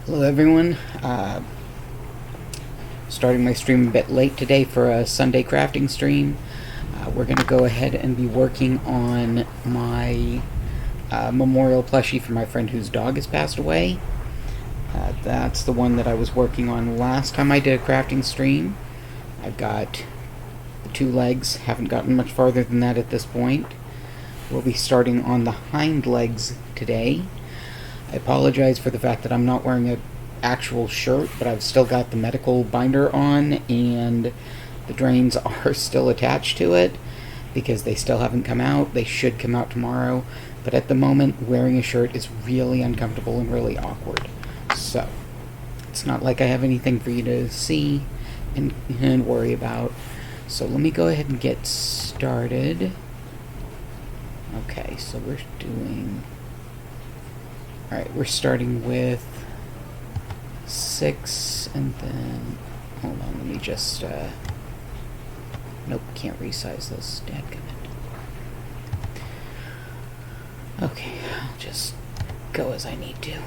Hello everyone, starting my stream a bit late today for a Sunday crafting stream. We're going to go ahead and be working on my memorial plushie for my friend whose dog has passed away. That's the one that I was working on last time I did a crafting stream. I've got the 2 legs, haven't gotten much farther than that at this point. We'll be starting on the hind legs today. I apologize for the fact that I'm not wearing an actual shirt, but I've still got the medical binder on, and the drains are still attached to it because they still haven't come out. They should come out tomorrow, but at the moment, wearing a shirt is really uncomfortable and really awkward. So, it's not like I have anything for you to see and worry about. So let me go ahead and get started. Okay, so we're doing... Alright, we're starting with 6, and then, hold on, let me just, nope, can't resize this, dadgummit. Okay, I'll just go as I need to.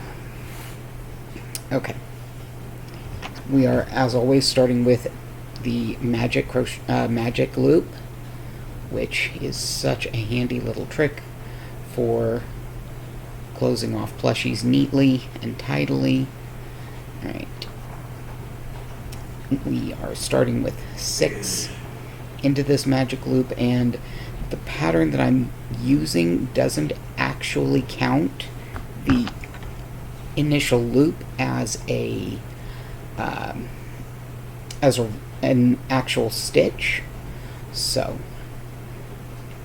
Okay. We are, as always, starting with the magic loop, which is such a handy little trick for closing off plushies neatly and tidily. Alright. We are starting with 6 into this magic loop, and the pattern that I'm using doesn't actually count the initial loop as an actual stitch,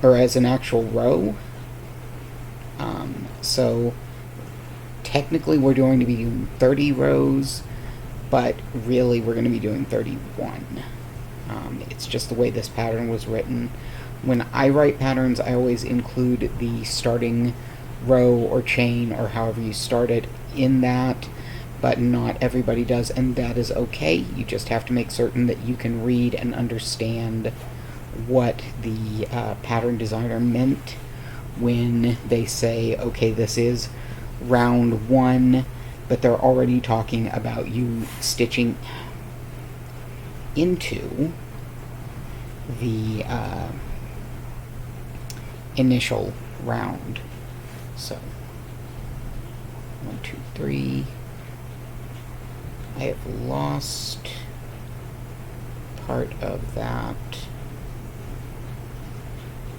or as an actual row. So technically we're going to be doing 30 rows, but really we're going to be doing 31. It's just the way this pattern was written. When I write patterns, I always include the starting row or chain, or however you start it, in that, but not everybody does, and that is okay. You just have to make certain that you can read and understand what the pattern designer meant when they say, okay, this is round 1, but they're already talking about you stitching into the initial round. So 1, 2, 3. I have lost part of that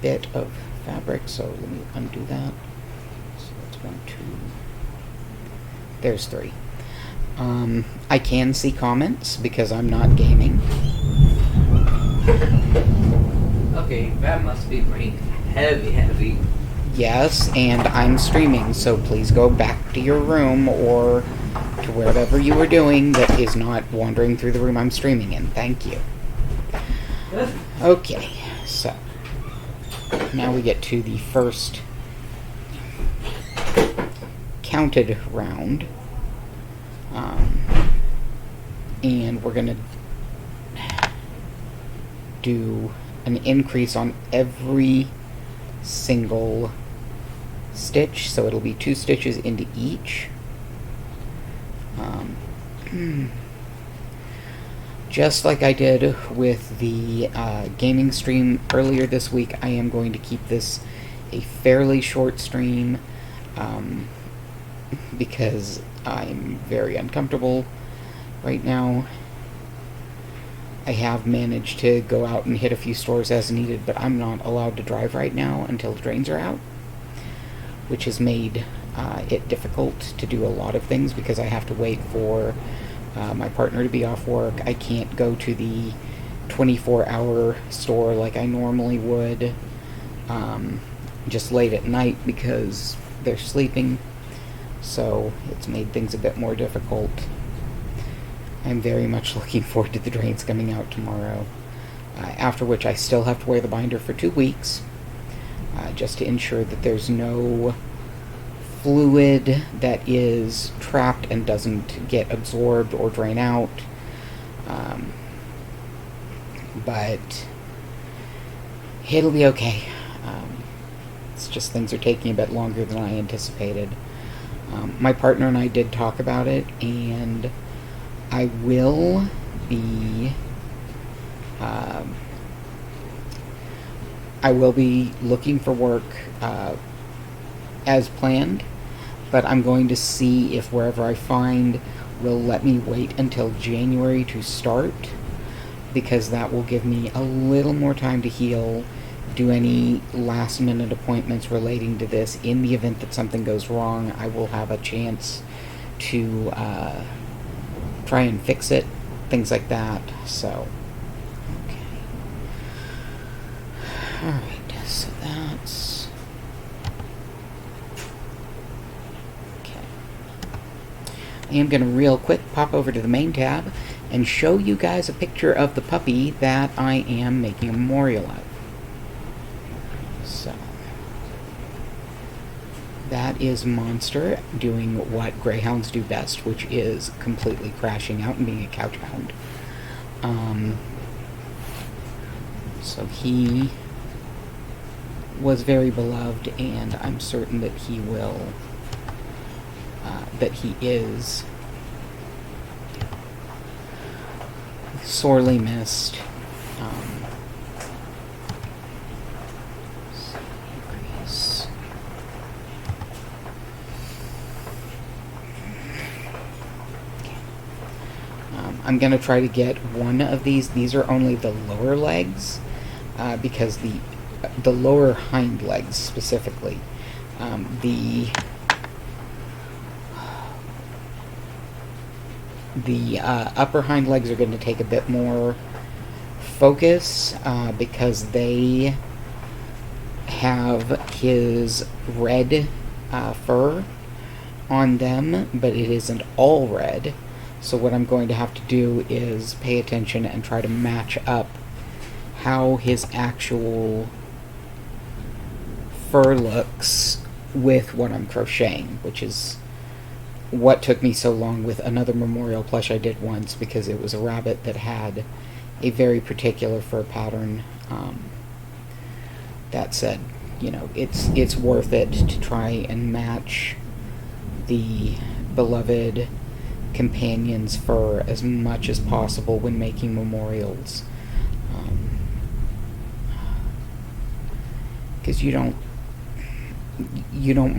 bit of fabric, so let me undo that. So that's 1, 2. There's 3. I can see comments because I'm not gaming. Okay, that must be pretty heavy. Yes, and I'm streaming, so please go back to your room or to wherever you are doing that is not wandering through the room I'm streaming in. Thank you. Okay, so now we get to the first counted round, and we're going to do an increase on every single stitch, so it'll be 2 stitches into each. Just like I did with the gaming stream earlier this week, I am going to keep this a fairly short stream because I'm very uncomfortable right now. I have managed to go out and hit a few stores as needed, but I'm not allowed to drive right now until the drains are out, which has made it difficult to do a lot of things because I have to wait for my partner to be off work. I can't go to the 24-hour store like I normally would just late at night because they're sleeping, so it's made things a bit more difficult. I'm very much looking forward to the drains coming out tomorrow, after which I still have to wear the binder for 2 weeks, just to ensure that there's no fluid that is trapped and doesn't get absorbed or drain out. But it'll be okay. It's just things are taking a bit longer than I anticipated. My partner and I did talk about it, and I will be looking for work as planned, but I'm going to see if wherever I find will let me wait until January to start, because that will give me a little more time to heal, do any last minute appointments relating to this. In the event that something goes wrong, I will have a chance to try and fix it, things like that. So, okay. Alright, so that's... okay. I am going to real quick pop over to the main tab and show you guys a picture of the puppy that I am making a memorial of. So, that is Monster doing what greyhounds do best, which is completely crashing out and being a couch hound. So he was very beloved, and I'm certain that he will, that he is sorely missed. Increase. I'm going to try to get one of these. These are only the lower legs, because the lower hind legs specifically. The upper hind legs are going to take a bit more focus, because they have his red fur on them, but it isn't all red. So what I'm going to have to do is pay attention and try to match up how his actual fur looks with what I'm crocheting, which is what took me so long with another memorial plush I did once, because it was a rabbit that had a very particular fur pattern. That said, you know, it's worth it to try and match the beloved companion's fur as much as possible when making memorials, because you don't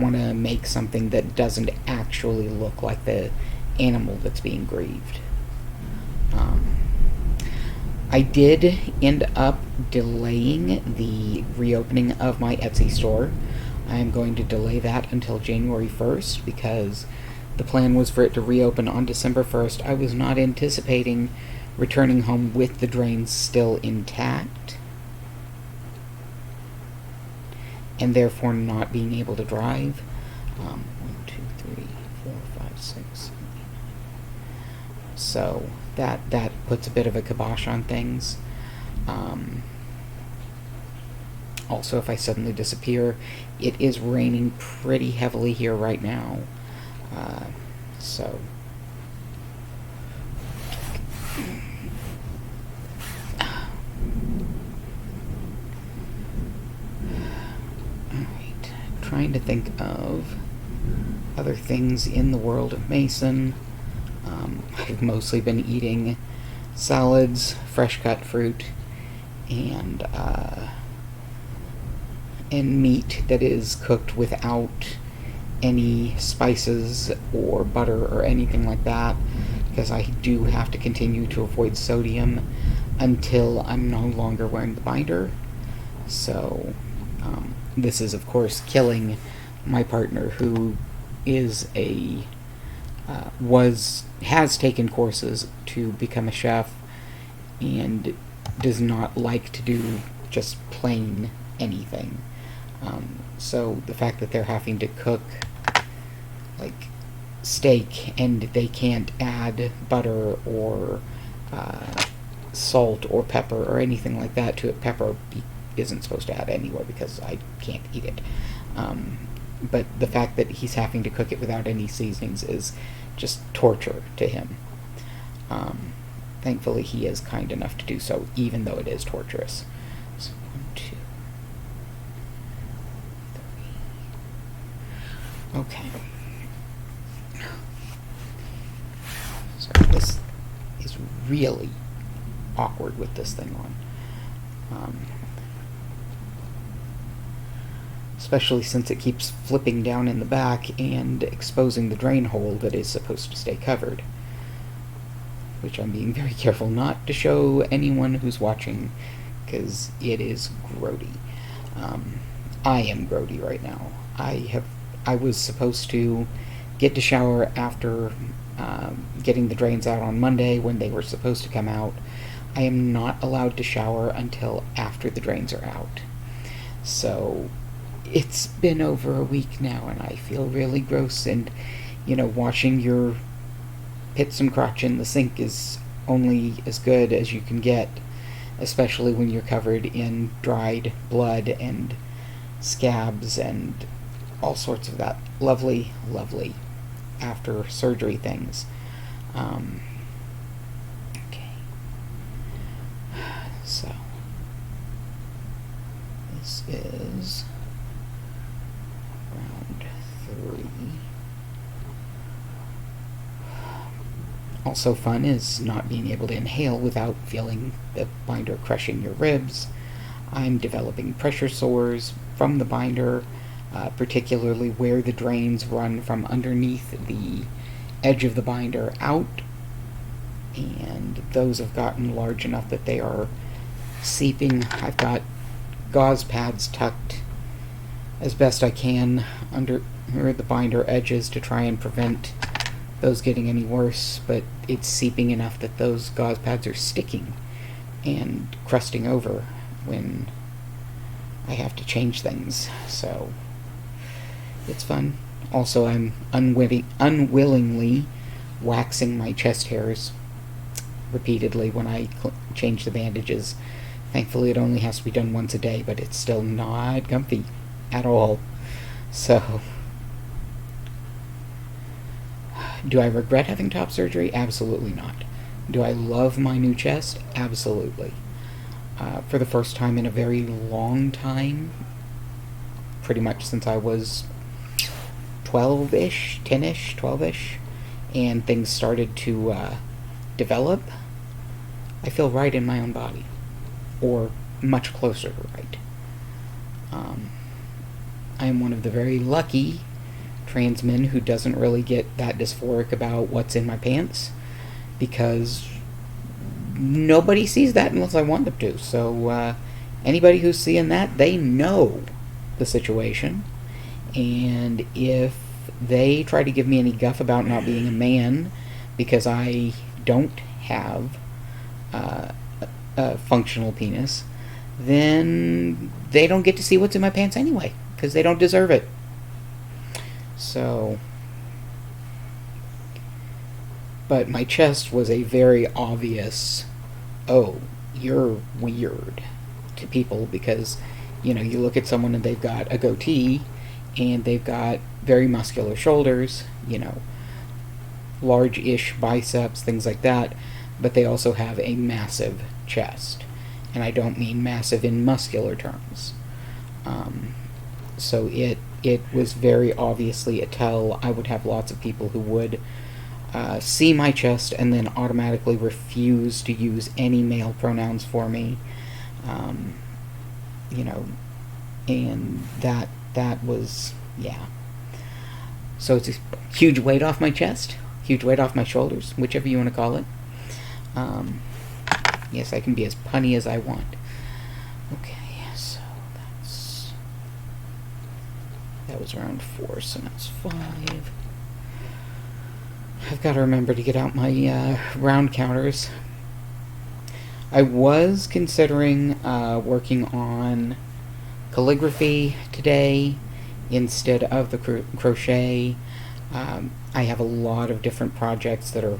want to make something that doesn't actually look like the animal that's being grieved. I did end up delaying the reopening of my Etsy store. I am going to delay that until January 1st, because the plan was for it to reopen on December 1st. I was not anticipating returning home with the drains still intact, and therefore not being able to drive. 1, 2, 3, 4, 5, 6, 7, 8, 9. So that puts a bit of a kibosh on things. Also, if I suddenly disappear, it is raining pretty heavily here right now. So alright, trying to think of other things in the world of Mason. I've mostly been eating salads, fresh cut fruit, and meat that is cooked without any spices or butter or anything like that, because I do have to continue to avoid sodium until I'm no longer wearing the binder. So this is of course killing my partner, who is has taken courses to become a chef and does not like to do just plain anything. So the fact that they're having to cook like steak and they can't add butter or salt or pepper or anything like that to it. Pepper isn't supposed to add anywhere because I can't eat it. But the fact that he's having to cook it without any seasonings is just torture to him. Thankfully he is kind enough to do so, even though it is torturous. So 1, 2, 3. Okay. really awkward with this thing on. Especially since it keeps flipping down in the back and exposing the drain hole that is supposed to stay covered. Which I'm being very careful not to show anyone who's watching, because it is grody. I am grody right now. I was supposed to get to shower after getting the drains out on Monday when they were supposed to come out. I am not allowed to shower until after the drains are out. So it's been over a week now, and I feel really gross. And, washing your pits and crotch in the sink is only as good as you can get, especially when you're covered in dried blood and scabs and all sorts of that lovely, lovely after surgery things. Okay. So, this is round 3. Also fun is not being able to inhale without feeling the binder crushing your ribs. I'm developing pressure sores from the binder, particularly where the drains run from underneath the edge of the binder out, and those have gotten large enough that they are seeping. I've got gauze pads tucked as best I can under the binder edges to try and prevent those getting any worse, but it's seeping enough that those gauze pads are sticking and crusting over when I have to change things, so it's fun. Also, I'm unwillingly waxing my chest hairs repeatedly when I change the bandages. Thankfully, it only has to be done once a day, but it's still not comfy at all. So, do I regret having top surgery? Absolutely not. Do I love my new chest? Absolutely. For the first time in a very long time, pretty much since I was 12-ish, 10-ish, 12-ish, and things started to develop, I feel right in my own body, or much closer to right. I am one of the very lucky trans men who doesn't really get that dysphoric about what's in my pants, because nobody sees that unless I want them to. So anybody who's seeing that, they know the situation, and if they try to give me any guff about not being a man because I don't have a functional penis, then they don't get to see what's in my pants anyway, because they don't deserve it. So, but my chest was a very obvious, oh, you're weird to people, because, you look at someone and they've got a goatee, and they've got very muscular shoulders, large-ish biceps, things like that, but they also have a massive chest. And I don't mean massive in muscular terms. So it was very obviously a tell. I would have lots of people who would see my chest and then automatically refuse to use any male pronouns for me. And that was, yeah. So it's a huge weight off my chest, huge weight off my shoulders, whichever you want to call it. Yes, I can be as punny as I want. Okay, so that was round 4, so that's 5. I've got to remember to get out my round counters. I was considering working on calligraphy today instead of the crochet. I have a lot of different projects that are,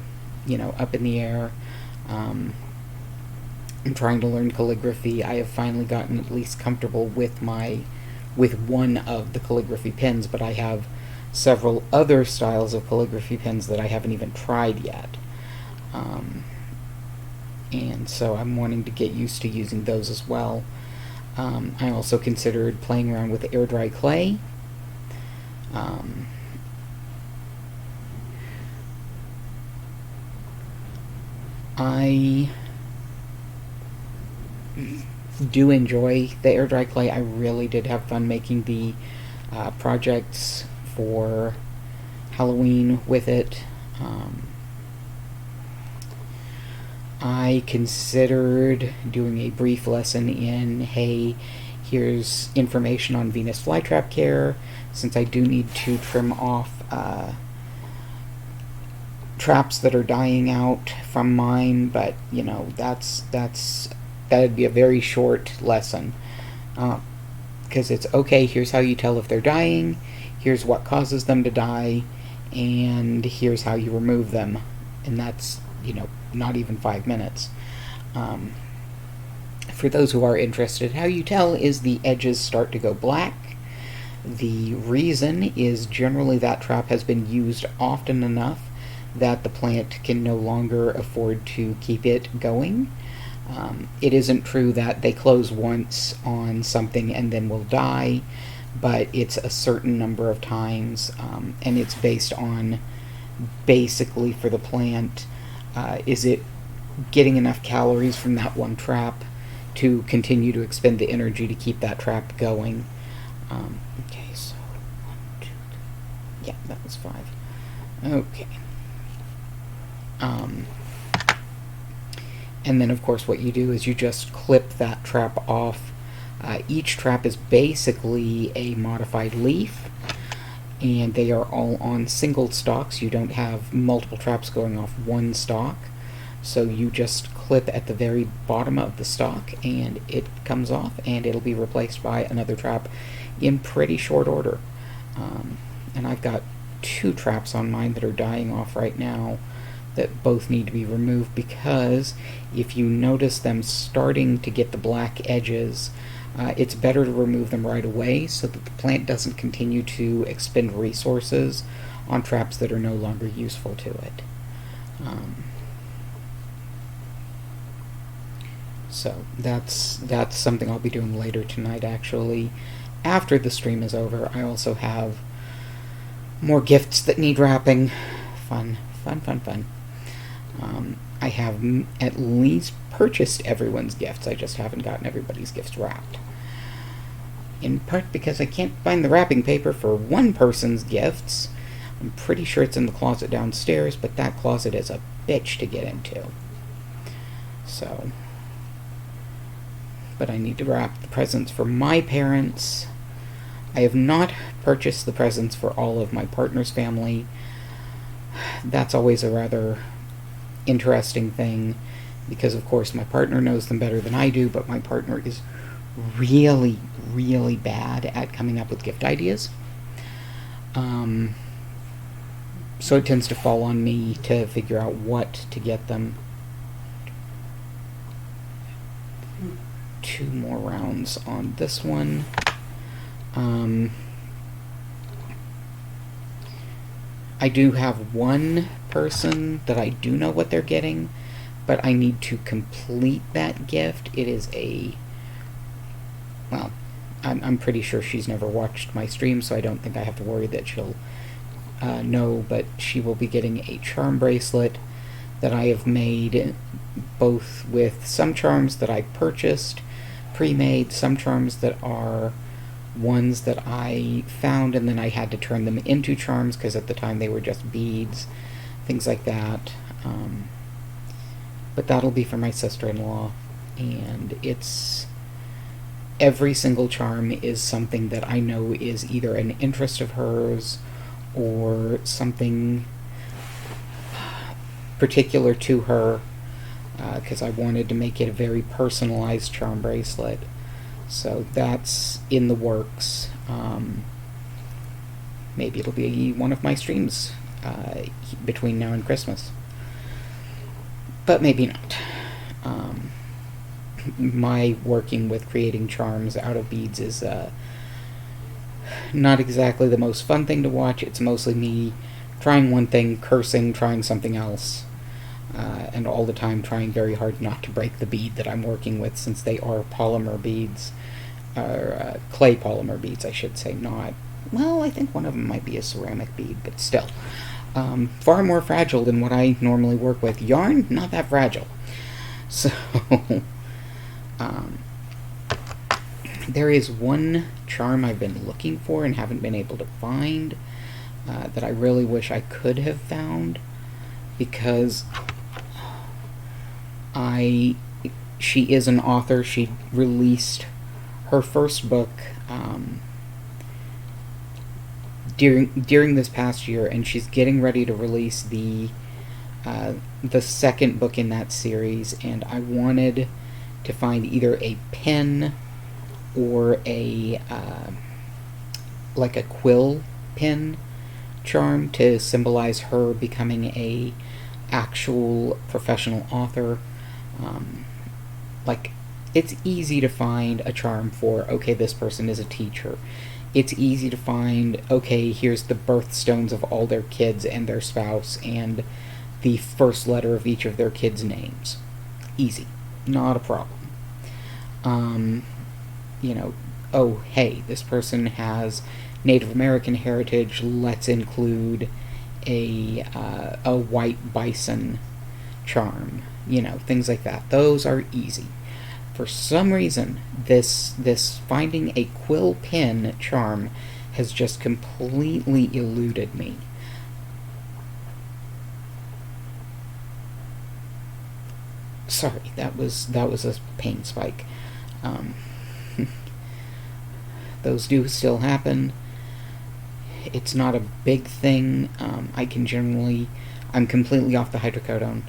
up in the air. I'm trying to learn calligraphy. I have finally gotten at least comfortable with one of the calligraphy pens, but I have several other styles of calligraphy pens that I haven't even tried yet. And so I'm wanting to get used to using those as well. I also considered playing around with air dry clay. I do enjoy the air dry clay. I really did have fun making the projects for Halloween with it. I considered doing a brief lesson in, hey, here's information on Venus Flytrap care, since I do need to trim off traps that are dying out from mine, but you know, that'd be a very short lesson, because it's okay, here's how you tell if they're dying, here's what causes them to die, and here's how you remove them, and that's, you know, not even 5 minutes. For those who are interested, how you tell is the edges start to go black. The reason is generally that trap has been used often enough that the plant can no longer afford to keep it going. It isn't true that they close once on something and then will die, but it's a certain number of times, and it's based on, basically for the plant, is it getting enough calories from that one trap to continue to expend the energy to keep that trap going. Okay, so 1, 2, 3. Yeah, that was 5. Okay. And then of course what you do is you just clip that trap off. Each trap is basically a modified leaf, and they are all on single stalks. You don't have multiple traps going off one stalk, so you just clip at the very bottom of the stalk and it comes off, and it'll be replaced by another trap in pretty short order. And I've got 2 traps on mine that are dying off right now that both need to be removed, because if you notice them starting to get the black edges, it's better to remove them right away so that the plant doesn't continue to expend resources on traps that are no longer useful to it. So that's something I'll be doing later tonight, actually. After the stream is over, I also have more gifts that need wrapping. Fun. I have at least purchased everyone's gifts. I just haven't gotten everybody's gifts wrapped. In part because I can't find the wrapping paper for one person's gifts. I'm pretty sure it's in the closet downstairs, but that closet is a bitch to get into. So, but I need to wrap the presents for my parents. I have not purchased the presents for all of my partner's family. That's always a rather interesting thing, because of course my partner knows them better than I do, but my partner is really bad at coming up with gift ideas. So it tends to fall on me to figure out what to get them. 2 more rounds on this one. I do have one person that I do know what they're getting, but I need to complete that gift. It is a... well, I'm pretty sure she's never watched my stream, so I don't think I have to worry that she'll know, but she will be getting a charm bracelet that I have made, both with some charms that I purchased pre-made, some charms that are ones that I found and then I had to turn them into charms because at the time they were just beads, things like that. But that'll be for my sister-in-law, and it's... every single charm is something that I know is either an interest of hers or something particular to her, because I wanted to make it a very personalized charm bracelet. So that's in the works. Maybe it'll be one of my streams between now and Christmas. But maybe not. My working with creating charms out of beads is not exactly the most fun thing to watch. It's mostly me trying one thing, cursing, trying something else, and all the time trying very hard not to break the bead that I'm working with, since they are polymer beads, or clay polymer beads, I should say, not... well, I think one of them might be a ceramic bead, but still. far more fragile than what I normally work with. Yarn, not that fragile. So, um, there is one charm I've been looking for and haven't been able to find that I really wish I could have found, because she is an author. She released her first book during this past year, and she's getting ready to release the second book in that series, and I wanted to find either a pen or a like a quill pen charm to symbolize her becoming a actual professional author. Like, it's easy to find a charm for, okay, this person is a teacher. It's easy to find, okay, here's the birthstones of all their kids and their spouse and the first letter of each of their kids' names. Easy. Not a problem. Oh, hey, this person has Native American heritage, let's include a white bison charm. Things like that. Those are easy. For some reason, this finding a quill pen charm has just completely eluded me. Sorry, that was a pain spike. Those do still happen. It's not a big thing. I'm completely off the hydrocodone.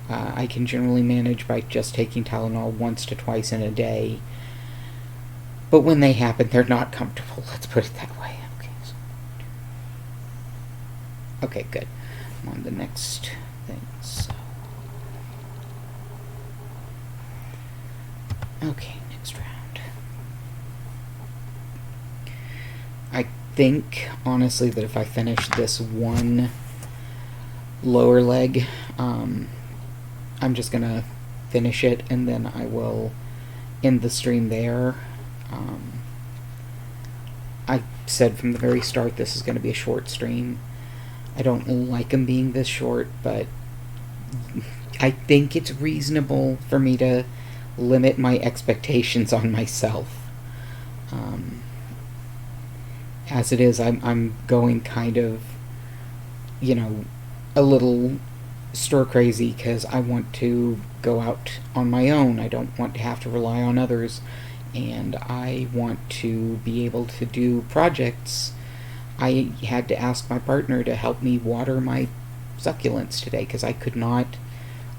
I can generally manage by just taking Tylenol once to twice in a day. But when they happen, they're not comfortable. Let's put it that way. Okay, good. I'm on the next thing. So. Okay, next round. I think, honestly, that if I finish this one lower leg, I'm just gonna finish it, and then I will end the stream there. I said from the very start this is going to be a short stream. I don't like them being this short, but I think it's reasonable for me to limit my expectations on myself. As it is, I'm going kind of, a little stir crazy because I want to go out on my own. I don't want to have to rely on others, and I want to be able to do projects. I had to ask my partner to help me water my succulents today because I could not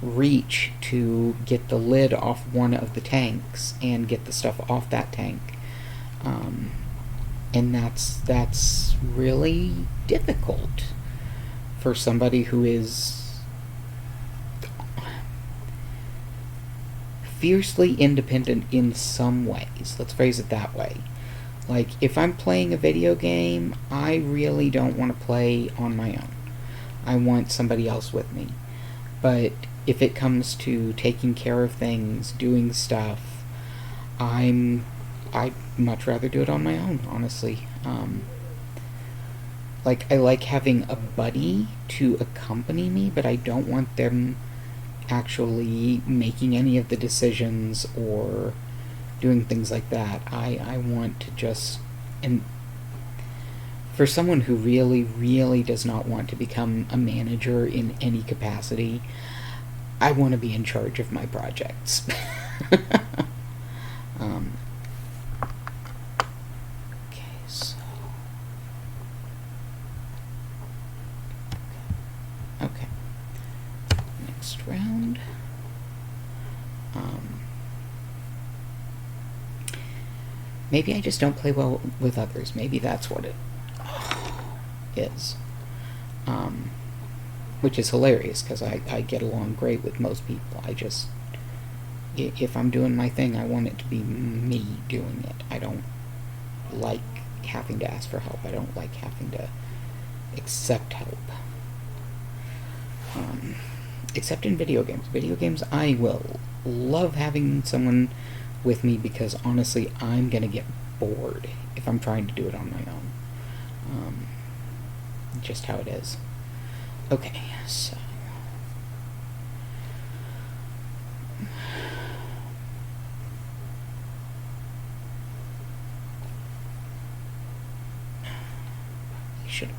reach to get the lid off one of the tanks and get the stuff off that tank. And that's really difficult for somebody who is fiercely independent in some ways. Let's phrase it that way. Like, if I'm playing a video game, I really don't want to play on my own. I want somebody else with me. But if it comes to taking care of things, doing stuff, I'd much rather do it on my own, honestly. I like having a buddy to accompany me, but I don't want them actually making any of the decisions or doing things like that. I want to just... And for someone who really, really does not want to become a manager in any capacity, I want to be in charge of my projects. Okay, so... Okay. Next round. Maybe I just don't play well with others. Maybe that's what it is. Which is hilarious, because I get along great with most people. If I'm doing my thing, I want it to be me doing it. I don't like having to ask for help. I don't like having to accept help. Except in video games. Video games, I will love having someone with me, because honestly, I'm gonna get bored if I'm trying to do it on my own. Just how it is. Okay, so I should have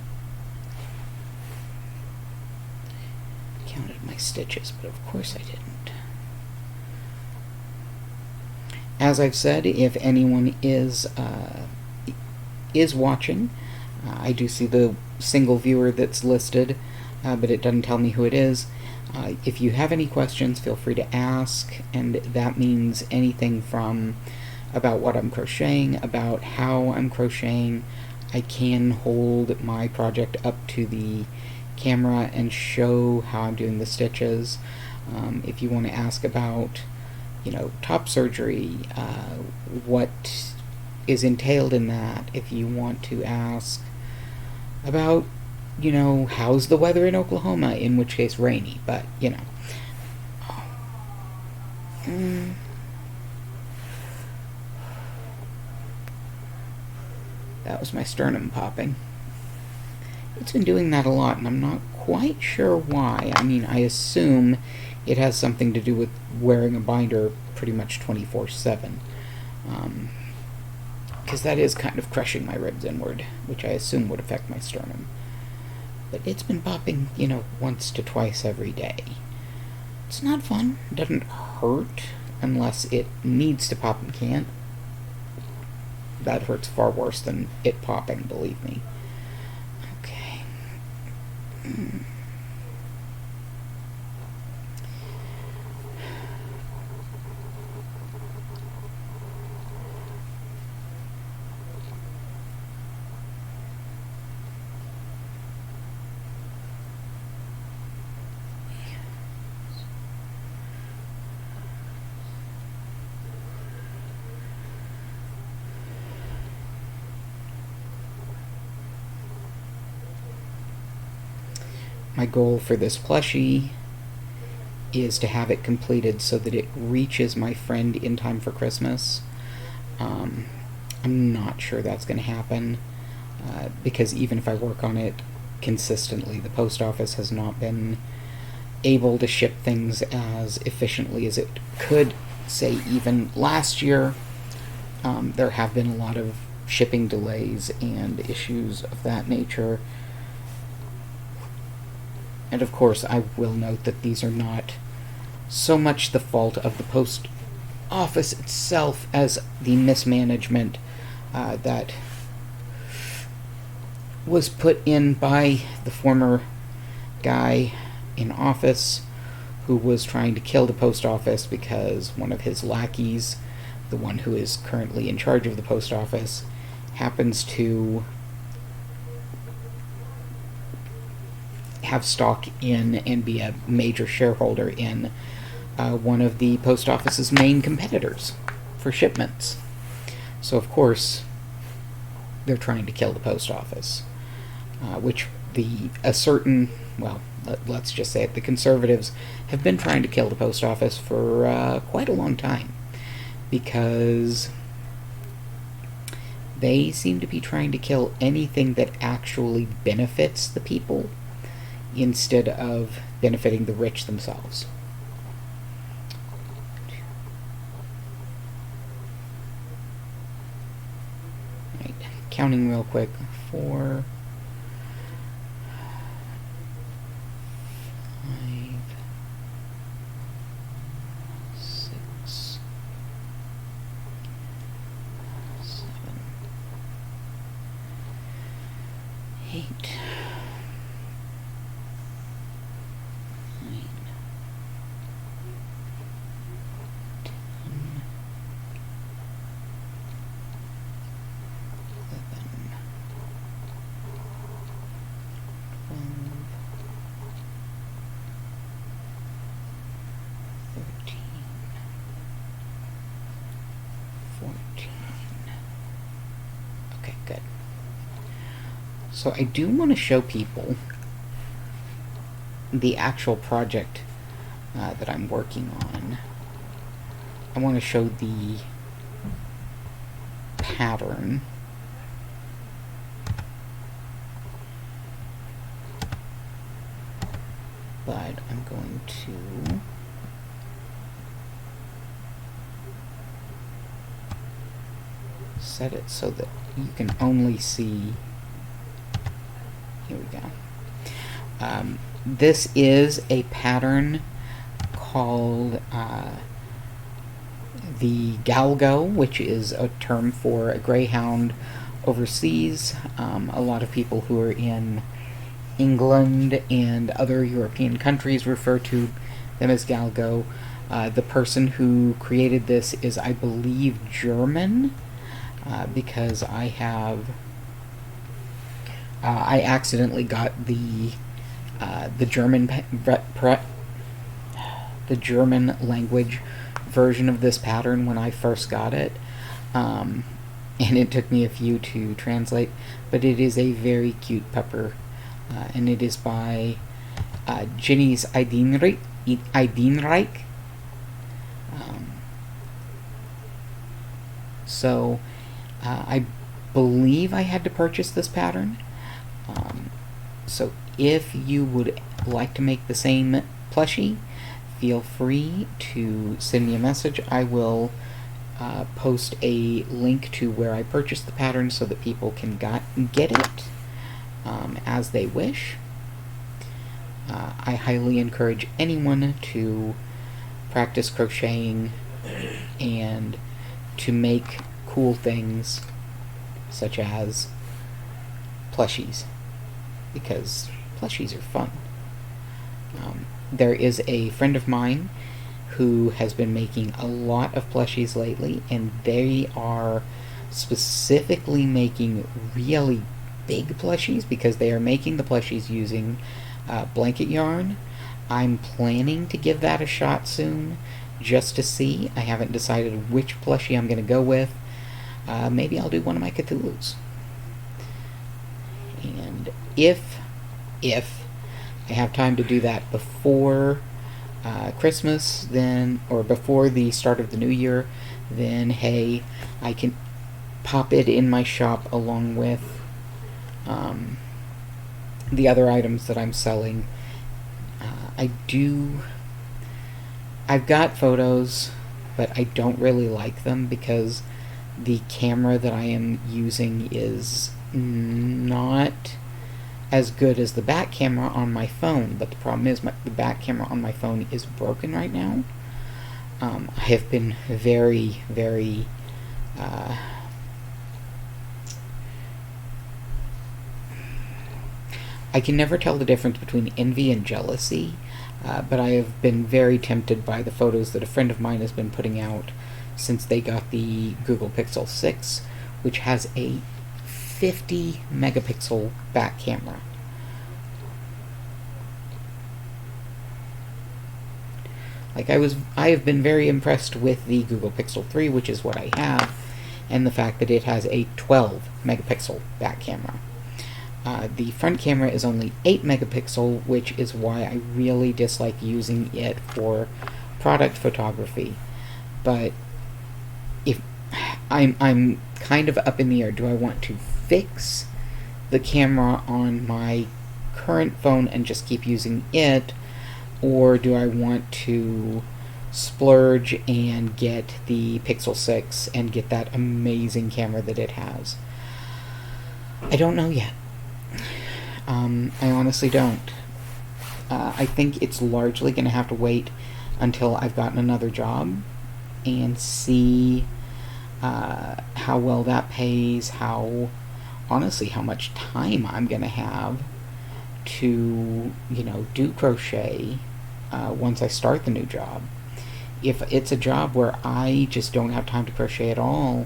counted my stitches, but of course I didn't. As I've said, if anyone is watching, I do see the single viewer that's listed, but it doesn't tell me who it is. If you have any questions, feel free to ask, and that means anything from about what I'm crocheting, about how I'm crocheting. I can hold my project up to the camera and show how I'm doing the stitches. If you want to ask about, you know, top surgery, what is entailed in that. If you want to ask about, you know, how's the weather in Oklahoma, in which case rainy, but, you know. That was my sternum popping. It's been doing that a lot, and I'm not quite sure why. I mean, I assume it has something to do with wearing a binder pretty much 24/7. Because that is kind of crushing my ribs inward, which I assume would affect my sternum. But it's been popping, you know, once to twice every day. It's not fun. It doesn't hurt unless it needs to pop and can't. That hurts far worse than it popping, believe me. Okay. My goal for this plushie is to have it completed so that it reaches my friend in time for Christmas. I'm not sure that's going to happen, because even if I work on it consistently, the post office has not been able to ship things as efficiently as it could. Say even last year, there have been a lot of shipping delays and issues of that nature. And of course, I will note that these are not so much the fault of the post office itself as the mismanagement that was put in by the former guy in office, who was trying to kill the post office because one of his lackeys, the one who is currently in charge of the post office, happens to have stock in and be a major shareholder in one of the post office's main competitors for shipments. So of course they're trying to kill the post office, which let's just say it, the conservatives have been trying to kill the post office for quite a long time, because they seem to be trying to kill anything that actually benefits the people instead of benefiting the rich themselves. Right, counting real quick. 4, 5, 6, 7, 8, 9, 10, 11, 12, 13, 14. Okay, good. So I do want to show people the actual project that I'm working on. I want to show the pattern. but I'm going to set it so that you can only see. Here we go. This is a pattern called the galgo, which is a term for a greyhound overseas. A lot of people who are in England and other European countries refer to them as galgo. The person who created this is, I believe, German, because I accidentally got the German language version of this pattern when I first got it, and it took me a few to translate, but it is a very cute pupper, and it is by Jenny's Eidenreich. So I believe I had to purchase this pattern. So if you would like to make the same plushie, feel free to send me a message. I will post a link to where I purchased the pattern so that people can get it as they wish. I highly encourage anyone to practice crocheting and to make cool things such as plushies, because plushies are fun. There is a friend of mine who has been making a lot of plushies lately, and they are specifically making really big plushies because they are making the plushies using blanket yarn. I'm planning to give that a shot soon just to see. I haven't decided which plushie I'm going to go with. Maybe I'll do one of my Cthulhu's. And if I have time to do that before Christmas, then, or before the start of the new year, then hey, I can pop it in my shop along with the other items that I'm selling. I've got photos, but I don't really like them because the camera that I am using is not as good as the back camera on my phone, but the problem is the back camera on my phone is broken right now. I have been very, very I can never tell the difference between envy and jealousy, but I have been very tempted by the photos that a friend of mine has been putting out since they got the Google Pixel 6, which has a 50 megapixel back camera. Like I have been very impressed with the Google Pixel 3, which is what I have, and the fact that it has a 12 megapixel back camera. The front camera is only 8 megapixel, which is why I really dislike using it for product photography. But if I'm kind of up in the air, do I want to fix the camera on my current phone and just keep using it, or do I want to splurge and get the Pixel 6 and get that amazing camera that it has? I don't know yet. I honestly don't. I think it's largely going to have to wait until I've gotten another job and see how well that pays, honestly, how much time I'm going to have to, do crochet once I start the new job. If it's a job where I just don't have time to crochet at all,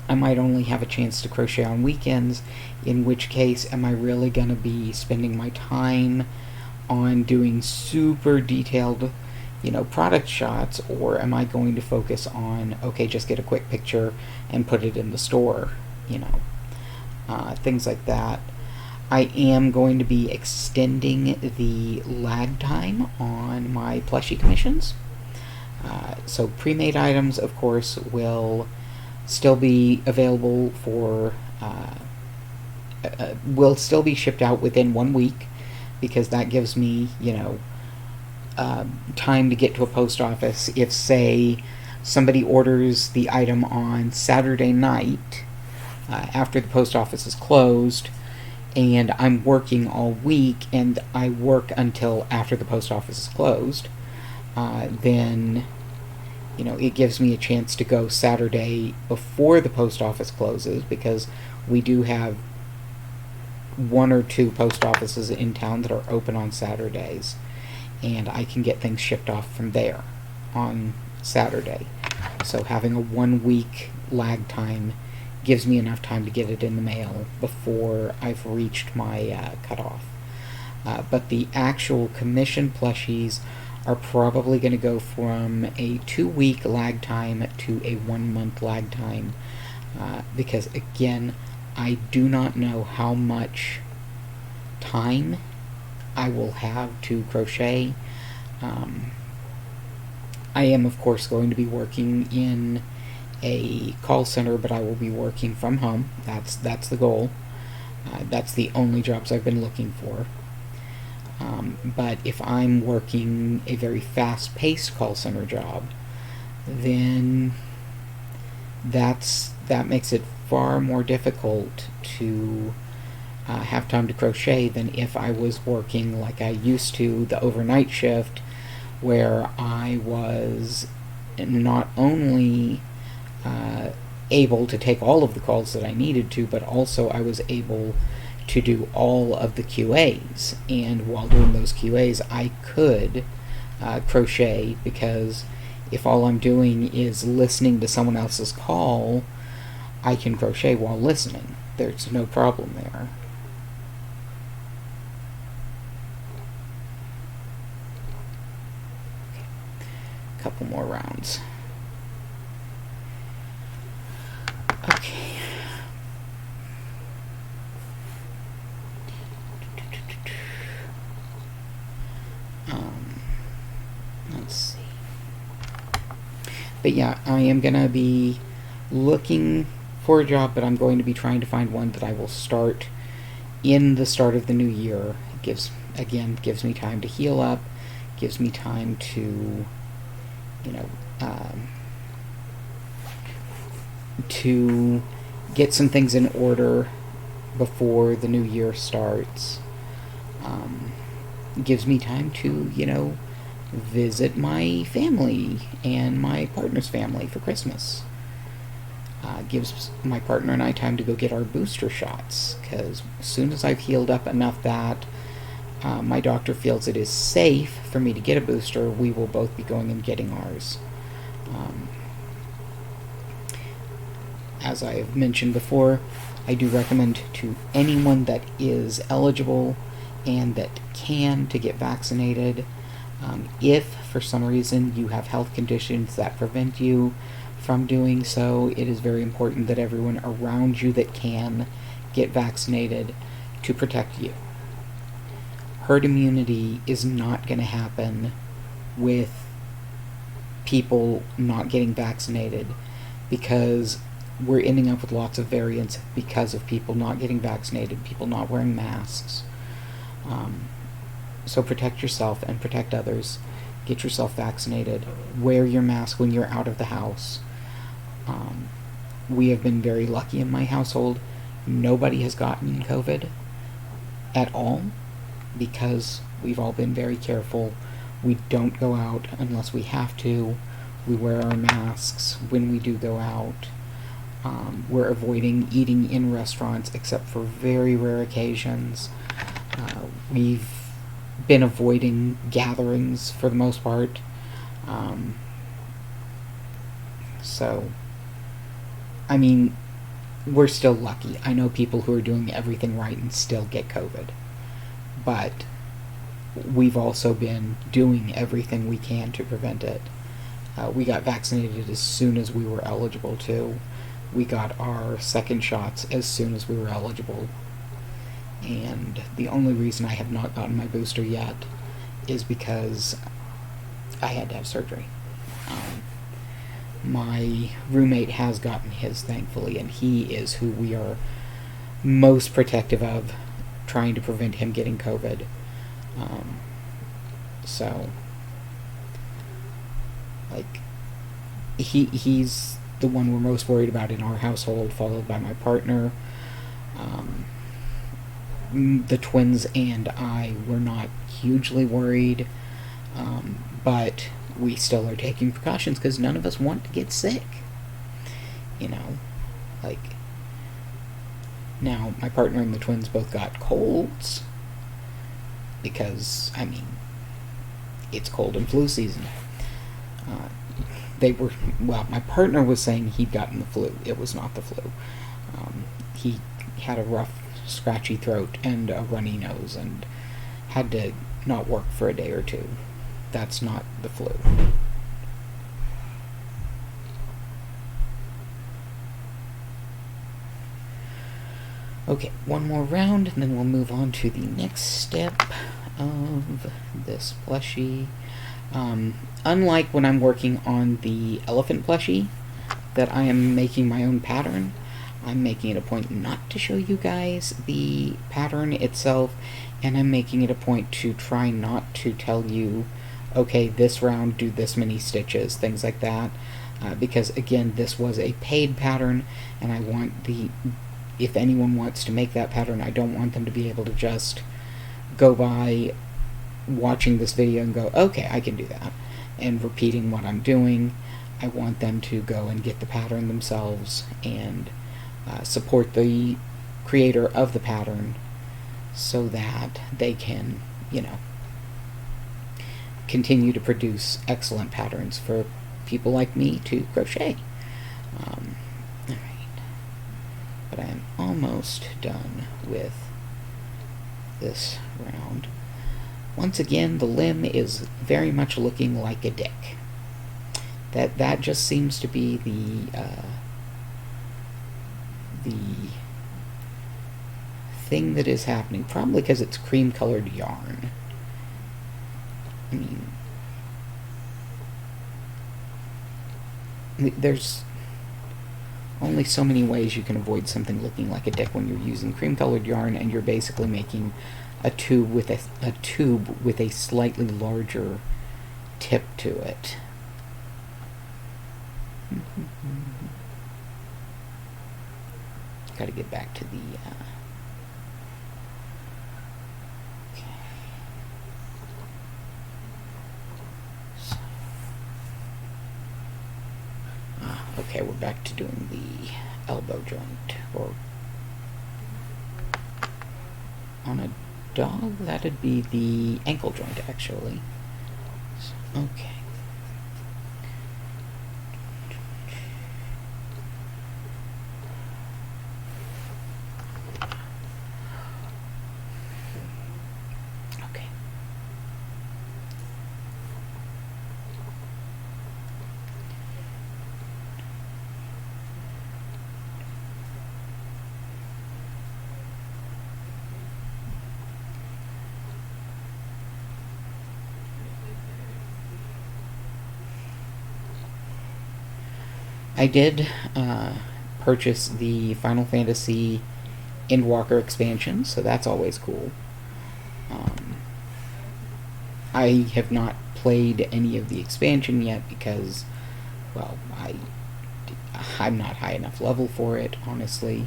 I might only have a chance to crochet on weekends, in which case am I really going to be spending my time on doing super detailed, product shots, or am I going to focus on, okay, just get a quick picture and put it in the store, things like that. I am going to be extending the lag time on my plushie commissions. So pre-made items, of course, will still be available for will still be shipped out within 1 week, because that gives me, time to get to a post office. If, say, somebody orders the item on Saturday night after the post office is closed, and I'm working all week and I work until after the post office is closed, then it gives me a chance to go Saturday before the post office closes, because we do have one or two post offices in town that are open on Saturdays, and I can get things shipped off from there on Saturday. So having a 1 week lag time gives me enough time to get it in the mail before I've reached my cutoff. But the actual commission plushies are probably going to go from a 2 week lag time to a 1 month lag time, because again, I do not know how much time I will have to crochet. I am, of course, going to be working in a call center, but I will be working from home. That's the goal. That's the only jobs I've been looking for. But if I'm working a very fast-paced call center job, then that makes it far more difficult to have time to crochet than if I was working like I used to, the overnight shift, where I was not only able to take all of the calls that I needed to, but also I was able to do all of the QAs. And while doing those QAs, I could crochet, because if all I'm doing is listening to someone else's call, I can crochet while listening. There's no problem there. Couple more rounds. Okay. Let's see. But yeah, I am gonna be looking for a job, but I'm going to be trying to find one that I will start in the start of the new year. It gives me time to heal up, gives me time to to get some things in order before the new year starts. Gives me time to, visit my family and my partner's family for Christmas. Gives my partner and I time to go get our booster shots, because as soon as I've healed up enough that my doctor feels it is safe for me to get a booster, we will both be going and getting ours. As I have mentioned before, I do recommend to anyone that is eligible and that can to get vaccinated. If for some reason you have health conditions that prevent you from doing so, it is very important that everyone around you that can get vaccinated to protect you. Herd immunity is not going to happen with people not getting vaccinated, because we're ending up with lots of variants because of people not getting vaccinated, people not wearing masks. So protect yourself and protect others. Get yourself vaccinated. Wear your mask when you're out of the house. We have been very lucky in my household. Nobody has gotten COVID at all, because we've all been very careful. We don't go out unless we have to. We wear our masks when we do go out. We're avoiding eating in restaurants except for very rare occasions. We've been avoiding gatherings for the most part. We're still lucky. I know people who are doing everything right and still get COVID. But we've also been doing everything we can to prevent it. We got vaccinated as soon as we were eligible to. We got our second shots as soon as we were eligible. And the only reason I have not gotten my booster yet is because I had to have surgery. My roommate has gotten his, thankfully, and he is who we are most protective of, trying to prevent him getting COVID. So, like, he's the one we're most worried about in our household, followed by my partner. The twins and I were not hugely worried, but we still are taking precautions because none of us want to get sick. You know, like, now my partner and the twins both got colds because, I mean, it's cold and flu season. My partner was saying he'd gotten the flu. It was not the flu. He had a rough, scratchy throat and a runny nose and had to not work for a day or two. That's not the flu. Okay, one more round and then we'll move on to the next step of this plushie. Unlike when I'm working on the elephant plushie, that I am making my own pattern, I'm making it a point not to show you guys the pattern itself, and I'm making it a point to try not to tell you, okay, this round do this many stitches, things like that, because again, this was a paid pattern, and I want if anyone wants to make that pattern, I don't want them to be able to just go by watching this video and go, okay, I can do that, and repeating what I'm doing. I want them to go and get the pattern themselves and support the creator of the pattern so that they can, continue to produce excellent patterns for people like me to crochet. Alright. But I am almost done with this round. Once again, the limb is very much looking like a dick. That just seems to be the thing that is happening. Probably because it's cream-colored yarn. I mean, there's only so many ways you can avoid something looking like a dick when you're using cream-colored yarn, and you're basically making a tube with a slightly larger tip to it. Got to get back to the okay. So, okay, we're back to doing the elbow joint, or on a dog, that'd be the ankle joint, actually. So, okay. Okay. I did purchase the Final Fantasy Endwalker expansion, so that's always cool. I have not played any of the expansion yet because, well, I'm not high enough level for it, honestly.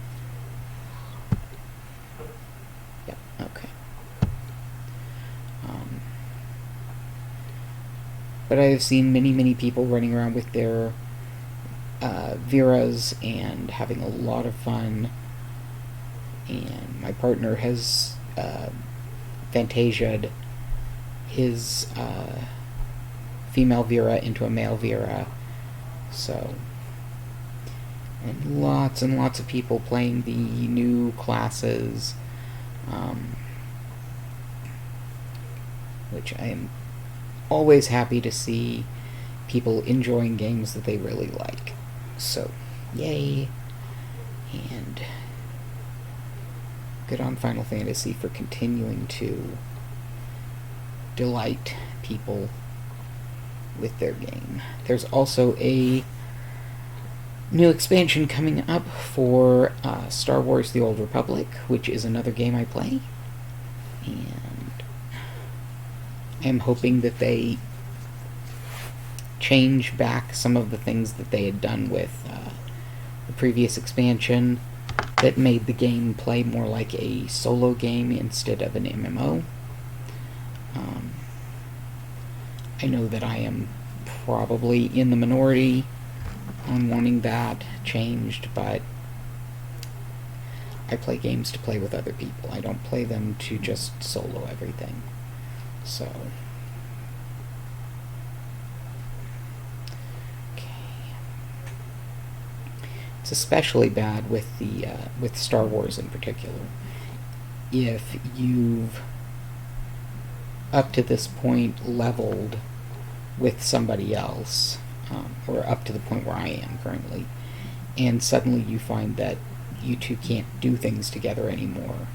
Yep, okay. But I have seen many people running around with their Veras and having a lot of fun, and my partner has Fantasia'd his female Vera into a male Vera, so, and lots of people playing the new classes, which I am always happy to see people enjoying games that they really like. So, yay, and good on Final Fantasy for continuing to delight people with their game. There's also a new expansion coming up for Star Wars The Old Republic, which is another game I play, and am hoping that they change back some of the things that they had done with the previous expansion that made the game play more like a solo game instead of an MMO. I know that I am probably in the minority on wanting that changed, but I play games to play with other people. I don't play them to just solo everything. So, okay. It's especially bad with the with Star Wars in particular. If you've up to this point leveled with somebody else, or up to the point where I am currently, and suddenly you find that you two can't do things together anymore.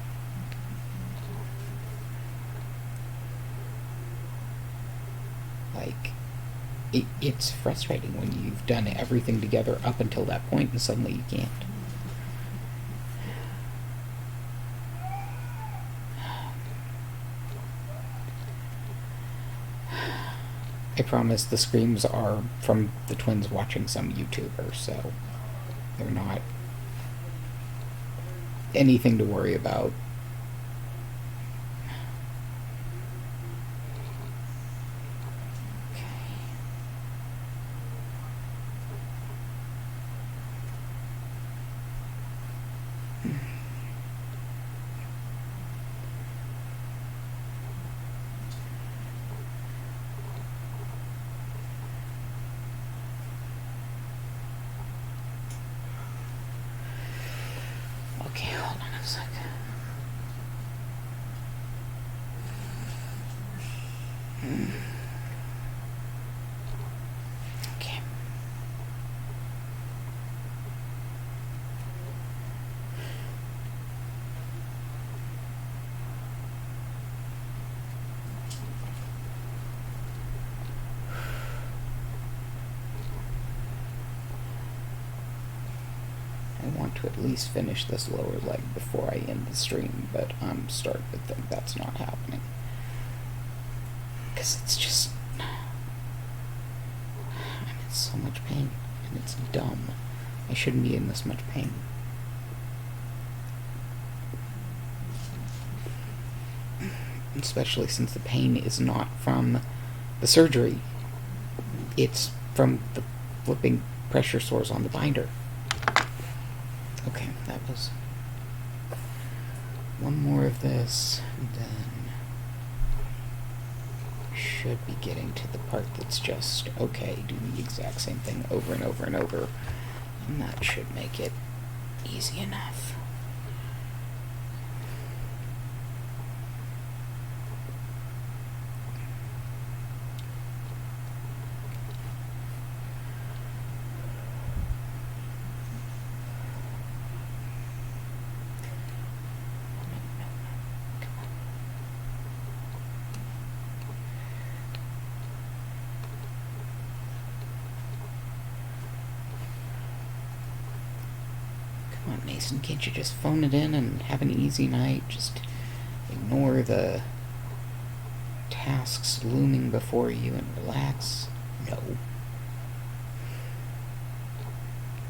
Like, it's frustrating when you've done everything together up until that point and suddenly you can't. I promise the screams are from the twins watching some YouTuber, so they're not anything to worry about. Okay, hold on a second. Okay. I want to at least finish this lower leg before I end the stream, but I'm starting to think that's not happening. Because it's just... I'm in so much pain, and it's dumb. I shouldn't be in this much pain. Especially since the pain is not from the surgery. It's from the flipping pressure sores on the binder. Okay, that was one more of this, and then should be getting to the part that's just, okay, do the exact same thing over and over and over, and that should make it easy enough. Come on, Mason, can't you just phone it in and have an easy night? Just ignore the tasks looming before you and relax? No.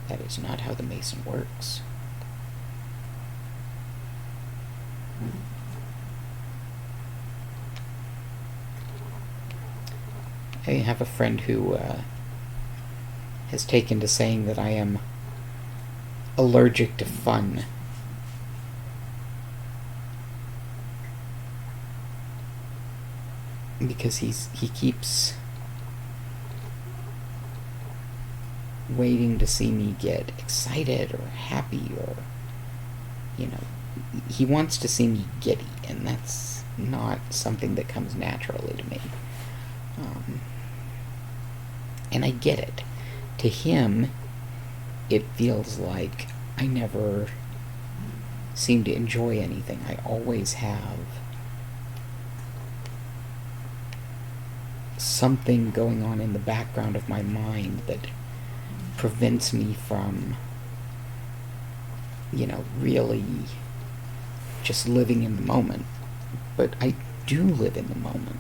That is not how the Mason works. I have a friend who has taken to saying that I am allergic to fun. Because he keeps waiting to see me get excited or happy, or, you know, he wants to see me giddy, and that's not something that comes naturally to me. And I get it. To him, it feels like I never seem to enjoy anything. I always have something going on in the background of my mind that prevents me from, you know, really just living in the moment. But I do live in the moment.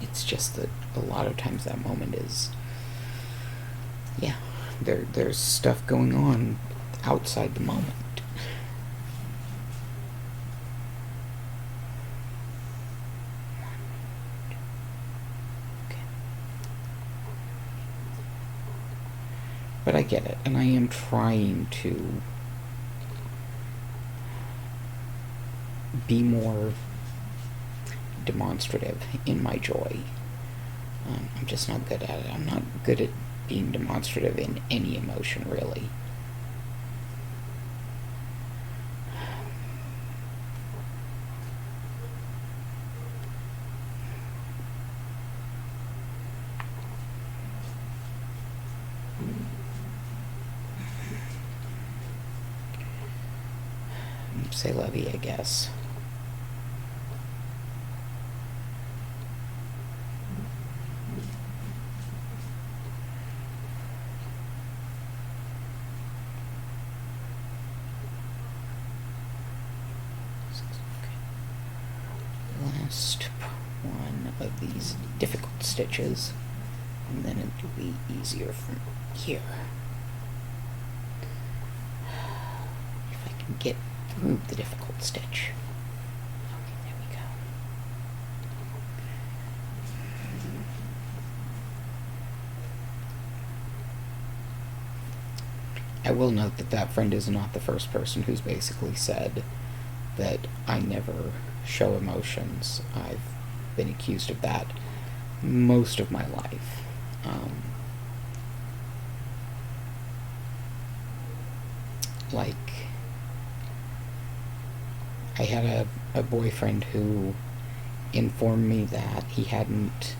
It's just that a lot of times that moment is, yeah, there's stuff going on outside the moment. Okay. But I get it, and I am trying to be more demonstrative in my joy. I'm just not good at it. I'm not good at being demonstrative in any emotion, really. Say levy, I guess. Last one of these difficult stitches, and then it'll be easier from here. If I can get through the difficult stitch. Okay, there we go. I will note that that friend is not the first person who's basically said that I never show emotions. I've been accused of that most of my life. Like, I had a boyfriend who informed me that he hadn't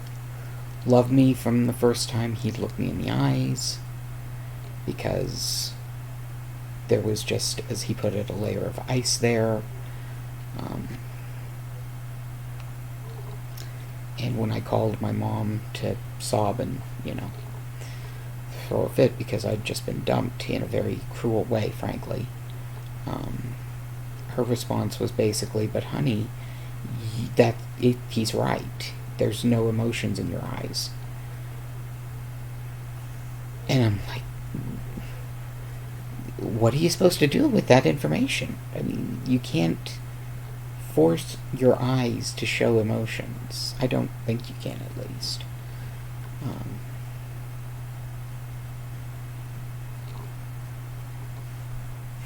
loved me from the first time he'd looked me in the eyes, because there was just, as he put it, a layer of ice there. And when I called my mom to sob and, throw a fit because I'd just been dumped in a very cruel way, frankly, her response was basically, "But honey, he's right. There's no emotions in your eyes." And I'm like, what are you supposed to do with that information? I mean, you can't force your eyes to show emotions. I don't think you can, at least.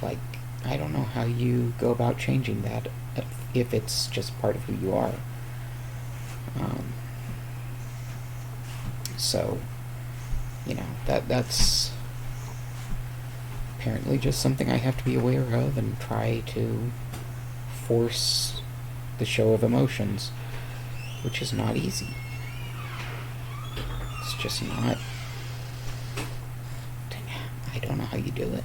Like, I don't know how you go about changing that if it's just part of who you are. So, that's apparently just something I have to be aware of and try to force the show of emotions, which is not easy. It's just not. I don't know how you do it.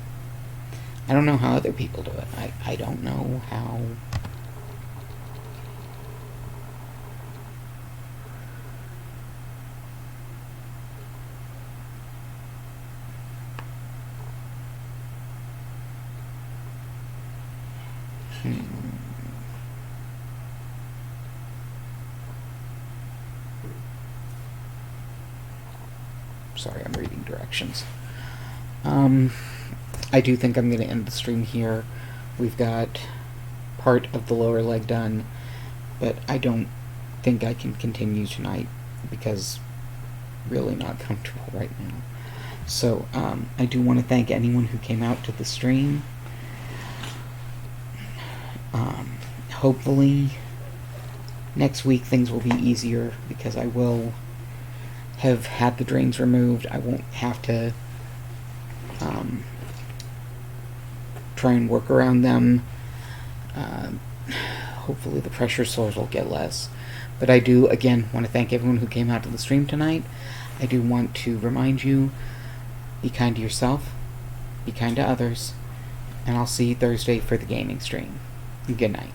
I don't know how other people do it. I don't know how. Sorry, I'm reading directions. I do think I'm going to end the stream here. We've got part of the lower leg done, but I don't think I can continue tonight because really not comfortable right now. So I do want to thank anyone who came out to the stream. Hopefully next week things will be easier because I will have had the drains removed. I won't have to try and work around them. Hopefully the pressure sores will get less. But I do, again, want to thank everyone who came out to the stream tonight. I do want to remind you, be kind to yourself, be kind to others, and I'll see you Thursday for the gaming stream. Good night.